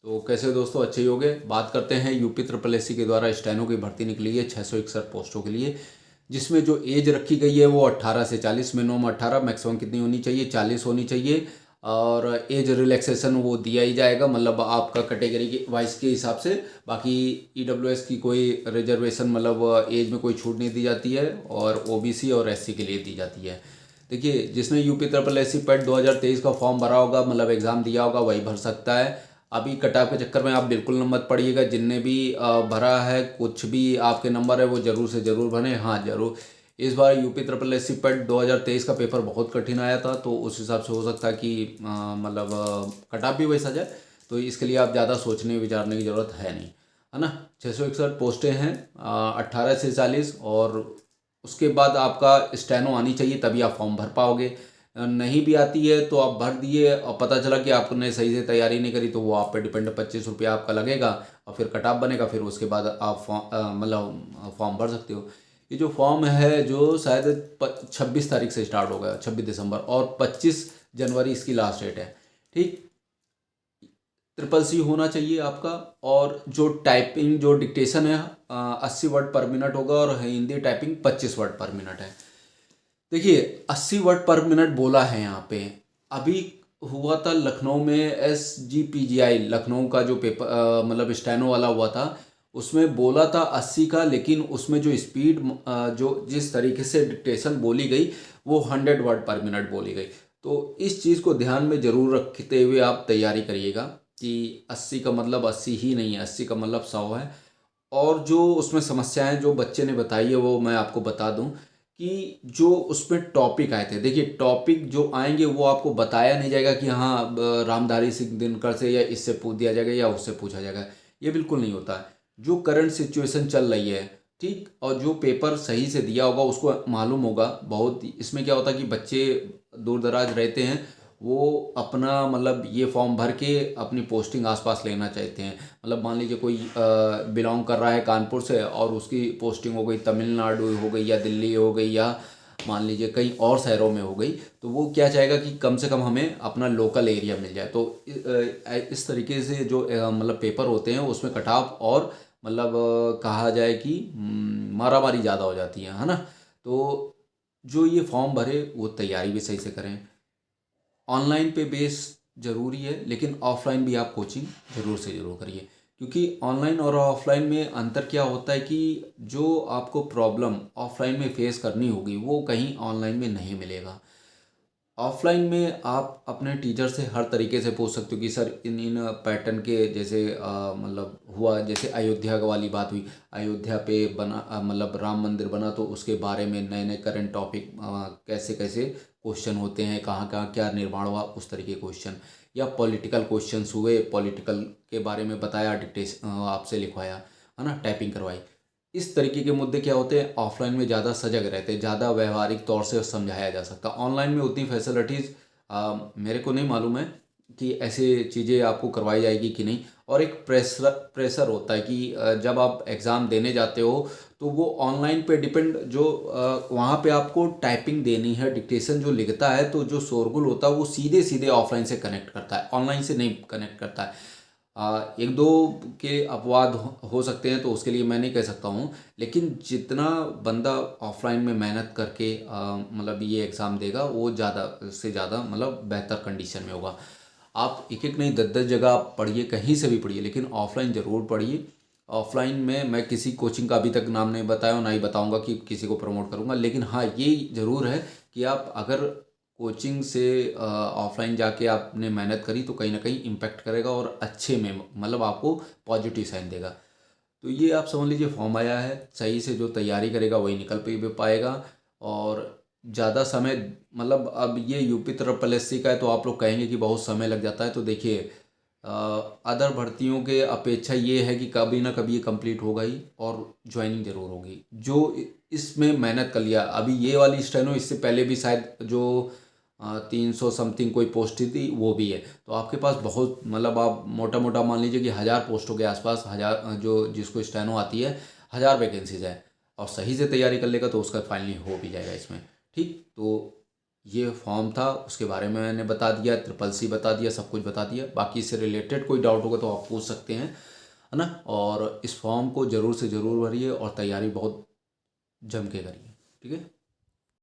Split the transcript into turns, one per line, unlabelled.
तो कैसे हो दोस्तों, अच्छे ही होंगे। बात करते हैं यूपी ट्रिपल एससी के द्वारा स्टेनो की भर्ती निकली है 661 पोस्टों के लिए, जिसमें जो एज रखी गई है वो 18 से 40, मिनिमम 18, मैक्सिमम कितनी होनी चाहिए, 40 होनी चाहिए। और एज रिलैक्सेशन वो दिया ही जाएगा, मतलब आपका कैटेगरी की वाइज के हिसाब से। बाकी ईडब्ल्यूएस की कोई रिजर्वेशन मतलब एज में कोई छूट नहीं दी जाती है, और ओबीसी और एससी के लिए दी जाती है। देखिए, जिसने यूपी ट्रिपल एससी पेट 2023 का फॉर्म भरा होगा, मतलब एग्ज़ाम दिया होगा, वही भर सकता है। अभी कटाव के चक्कर में आप बिल्कुल मत पड़िएगा। जिनने भी भरा है, कुछ भी आपके नंबर है वो ज़रूर से ज़रूर भरें। हाँ ज़रूर, इस बार यूपी ट्रिपल एससी पेट 2023 का पेपर बहुत कठिन आया था, तो उस हिसाब से हो सकता है कि मतलब कटाव भी वैसा जाए। तो इसके लिए आप ज़्यादा सोचने विचारने की ज़रूरत है नहीं, है ना। 661 पोस्टें हैं, 18 से 40, और उसके बाद आपका स्टेनो आनी चाहिए, तभी आप फॉर्म भर पाओगे। नहीं भी आती है तो आप भर दिए और पता चला कि आपने सही से तैयारी नहीं करी, तो वो आप पे डिपेंड, 25 रुपया आपका लगेगा और फिर कट ऑफ बनेगा। फिर उसके बाद आप मतलब फॉर्म भर सकते हो। ये जो फॉर्म है जो शायद 26 तारीख से स्टार्ट होगा, 26 दिसंबर, और 25 जनवरी इसकी लास्ट डेट है। ठीक, ट्रिपल सी होना चाहिए आपका। और जो टाइपिंग जो डिक्टेशन है 80 वर्ड पर मिनट होगा, और हिंदी टाइपिंग 25 वर्ड पर मिनट है। देखिए, 80 वर्ड पर मिनट बोला है यहाँ पे। अभी हुआ था लखनऊ में, SGPGI लखनऊ का जो पेपर मतलब स्टेनो वाला हुआ था, उसमें बोला था 80 का, लेकिन उसमें जो स्पीड जो जिस तरीके से डिक्टेशन बोली गई वो 100 वर्ड पर मिनट बोली गई। तो इस चीज़ को ध्यान में ज़रूर रखते हुए आप तैयारी करिएगा कि 80 का मतलब 80 ही नहीं है, 80 का मतलब 100 है। और जो उसमें समस्याएं जो बच्चे ने बताई है वो मैं आपको बता दूं कि जो उसमें टॉपिक आए थे, देखिए टॉपिक जो आएंगे वो आपको बताया नहीं जाएगा कि हाँ रामधारी सिंह दिनकर से या इससे पूछ दिया जाएगा या उससे पूछा जाएगा। ये बिल्कुल नहीं होता है। जो करंट सिचुएशन चल रही है, ठीक, और जो पेपर सही से दिया होगा उसको मालूम होगा। बहुत इसमें क्या होता है कि बच्चे दूर दराज रहते हैं, वो अपना मतलब ये फॉर्म भर के अपनी पोस्टिंग आसपास लेना चाहते हैं। मतलब मान लीजिए कोई बिलोंग कर रहा है कानपुर से, और उसकी पोस्टिंग हो गई तमिलनाडु हो गई या दिल्ली हो गई या मान लीजिए कई और शहरों में हो गई, तो वो क्या चाहेगा कि कम से कम हमें अपना लोकल एरिया मिल जाए। तो इस तरीके से जो मतलब पेपर होते हैं उसमें कटाव और मतलब कहा जाए कि मारामारी ज़्यादा हो जाती है ना। तो जो ये फॉर्म भरे वो तैयारी भी सही से करें। ऑनलाइन पे बेस ज़रूरी है, लेकिन ऑफलाइन भी आप कोचिंग ज़रूर से ज़रूर करिए। क्योंकि ऑनलाइन और ऑफलाइन में अंतर क्या होता है कि जो आपको प्रॉब्लम ऑफलाइन में फेस करनी होगी वो कहीं ऑनलाइन में नहीं मिलेगा। ऑफलाइन में आप अपने टीचर से हर तरीके से पूछ सकते हो कि सर इन इन पैटर्न के जैसे मतलब हुआ, जैसे अयोध्या वाली बात हुई, अयोध्या पे बना मतलब राम मंदिर बना, तो उसके बारे में नए नए करंट टॉपिक कैसे कैसे क्वेश्चन होते हैं, कहाँ कहाँ क्या निर्माण हुआ, उस तरीके के क्वेश्चन। या पॉलिटिकल क्वेश्चंस हुए, पॉलिटिकल के बारे में बताया, डिक्टेशन आपसे लिखवाया, है ना, टाइपिंग करवाई। इस तरीके के मुद्दे क्या होते हैं, ऑफलाइन में ज़्यादा सजग रहते हैं, ज़्यादा व्यवहारिक तौर से समझाया जा सकता है। ऑनलाइन में उतनी फैसिलिटीज़ मेरे को नहीं मालूम है कि ऐसे चीज़ें आपको करवाई जाएगी कि नहीं। और एक प्रेशर प्रेशर होता है कि जब आप एग्ज़ाम देने जाते हो तो वो ऑनलाइन पे डिपेंड, जो वहाँ पे आपको टाइपिंग देनी है, डिक्टेशन जो लिखता है, तो जो शोरगुल होता है वो सीधे सीधे ऑफलाइन से कनेक्ट करता है, ऑनलाइन से नहीं कनेक्ट करता है। एक दो के अपवाद हो सकते हैं, तो उसके लिए मैं नहीं कह सकता हूँ। लेकिन जितना बंदा ऑफलाइन में मेहनत करके मतलब ये एग्ज़ाम देगा वो ज़्यादा से ज़्यादा मतलब बेहतर कंडीशन में होगा। आप एक एक नहीं 10-10 जगह आप पढ़िए, कहीं से भी पढ़िए, लेकिन ऑफलाइन ज़रूर पढ़िए। ऑफलाइन में मैं किसी कोचिंग का अभी तक नाम नहीं बताया और ना ही बताऊंगा कि किसी को प्रमोट करूंगा, लेकिन हाँ ये ज़रूर है कि आप अगर कोचिंग से ऑफलाइन जाके आपने मेहनत करी तो कहीं ना कहीं इम्पेक्ट करेगा और अच्छे में मतलब आपको पॉजिटिव साइन देगा। तो ये आप समझ लीजिए फॉर्म आया है, सही से जो तैयारी करेगा वही निकल भी पाएगा। और ज़्यादा समय मतलब अब ये यूपी ट्रिपल एससी का है तो आप लोग कहेंगे कि बहुत समय लग जाता है, तो देखिए अदर भर्तियों के अपेक्षा ये है कि कभी ना कभी ये कंप्लीट होगा ही और ज्वाइनिंग जरूर होगी। जो इसमें मेहनत कर लिया, अभी ये वाली स्टेनो, इससे पहले भी शायद जो 300 समथिंग कोई पोस्ट थी वो भी है। तो आपके पास बहुत मतलब आप मोटा मोटा मान लीजिए कि 1000 पोस्टों के आसपास, 1000 जो जिसको स्टेनो आती है, 1000 वैकेंसीज है। और सही से तैयारी कर लेगा तो उसका फाइनली हो भी जाएगा इसमें। ठीक, तो ये फॉर्म था, उसके बारे में मैंने बता दिया, CCC बता दिया, सब कुछ बता दिया। बाकी इससे रिलेटेड कोई डाउट होगा तो आप पूछ सकते हैं, है ना। और इस फॉर्म को ज़रूर से ज़रूर भरिए और तैयारी बहुत जम के करिए, ठीक है।